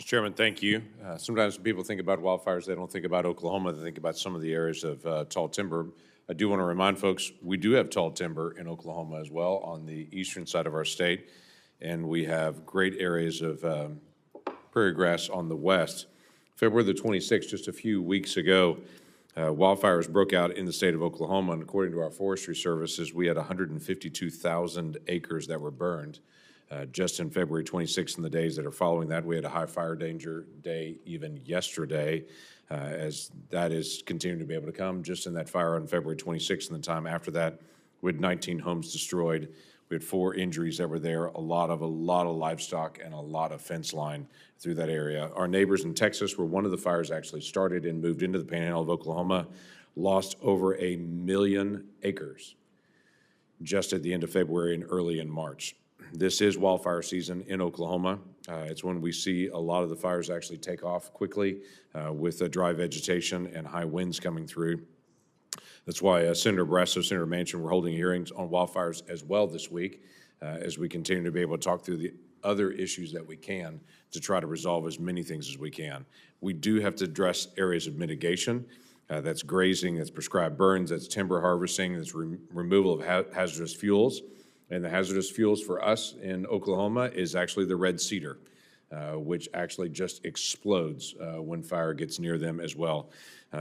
Chairman, thank you. Sometimes when people think about wildfires, they don't think about Oklahoma. They think about some of the areas of tall timber. I do want to remind folks, we do have tall timber in Oklahoma as well on the eastern side of our state, and we have great areas of prairie grass on the west. February the 26th, just a few weeks ago, wildfires broke out in the state of Oklahoma, and according to our forestry services, we had 152,000 acres that were burned. Just in February 26th and the days that are following that, we had a high fire danger day even yesterday, as that is continuing to be able to come. Just in that fire on February 26th and the time after that, we had 19 homes destroyed. We had 4 injuries that were there, a lot of livestock and a lot of fence line through that area. Our neighbors in Texas, where one of the fires actually started and moved into the panhandle of Oklahoma, lost over 1 million acres just at the end of February and early in March. This is wildfire season in Oklahoma. It's when we see a lot of the fires actually take off quickly with dry vegetation and high winds coming through. That's why Senator Brasso, Senator Manchin, we're holding hearings on wildfires as well this week as we continue to be able to talk through the other issues that we can to try to resolve as many things as we can. We do have to address areas of mitigation. That's grazing, that's prescribed burns, that's timber harvesting, that's removal of hazardous fuels. And the hazardous fuels for us in Oklahoma is actually the red cedar, which actually just explodes when fire gets near them as well.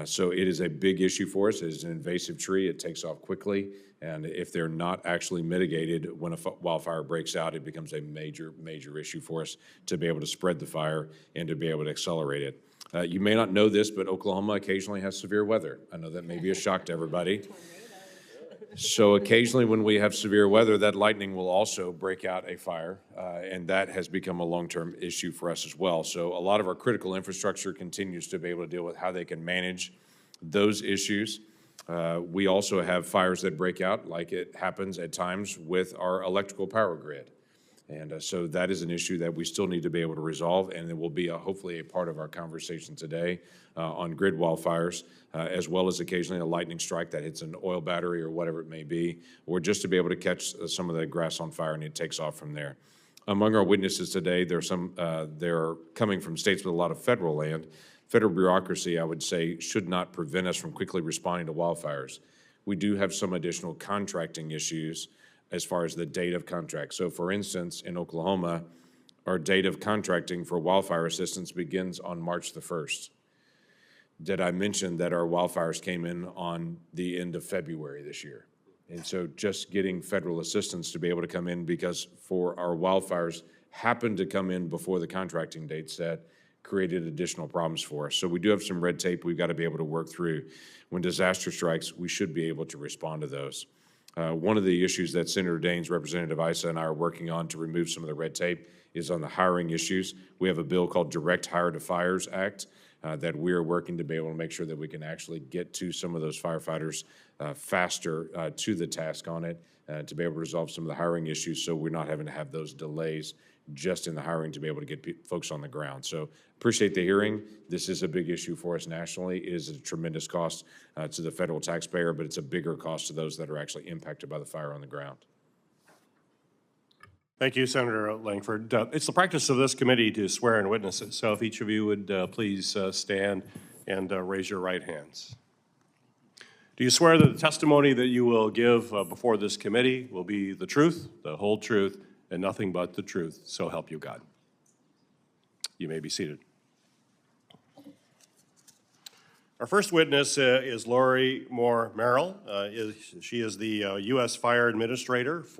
So it is a big issue for us. It is an invasive tree. It takes off quickly. And if they're not actually mitigated when a wildfire breaks out, it becomes a major, major issue for us to be able to spread the fire and to be able to accelerate it. You may not know this, but Oklahoma occasionally has severe weather. I know that may be a shock to everybody. So occasionally when we have severe weather, that lightning will also break out a fire, and that has become a long-term issue for us as well. So a lot of our critical infrastructure continues to be able to deal with how they can manage those issues. We also have fires that break out, like it happens at times with our electrical power grid. And so that is an issue that we still need to be able to resolve, and it will be hopefully a part of our conversation today on grid wildfires, as well as occasionally a lightning strike that hits an oil battery or whatever it may be, or just to be able to catch some of the grass on fire and it takes off from there. Among our witnesses today, they're coming from states with a lot of federal land. Federal bureaucracy, I would say, should not prevent us from quickly responding to wildfires. We do have some additional contracting issues as far as the date of contract. So for instance, in Oklahoma, our date of contracting for wildfire assistance begins on March the 1st. Did I mention that our wildfires came in on the end of February this year? And so just getting federal assistance to be able to come in, because for our wildfires happened to come in before the contracting date set, created additional problems for us. So we do have some red tape we've got to be able to work through. When disaster strikes, we should be able to respond to those. One of the issues that Senator Daines, Representative Issa, and I are working on to remove some of the red tape is on the hiring issues. We have a bill called Direct Hire to Fires Act that we're working to be able to make sure that we can actually get to some of those firefighters faster to the task on it, to be able to resolve some of the hiring issues so we're not having to have those delays just in the hiring to be able to get folks on the ground. So appreciate the hearing. This is a big issue for us nationally. It is a tremendous cost to the federal taxpayer, but it's a bigger cost to those that are actually impacted by the fire on the ground. Thank you, Senator Lankford. It's the practice of this committee to swear in witnesses. So if each of you would please stand and raise your right hands. Do you swear that the testimony that you will give before this committee will be the truth, the whole truth, and nothing but the truth, so help you God? You may be seated. Our first witness is Lori Moore Merrill. She is the U.S. Fire Administrator for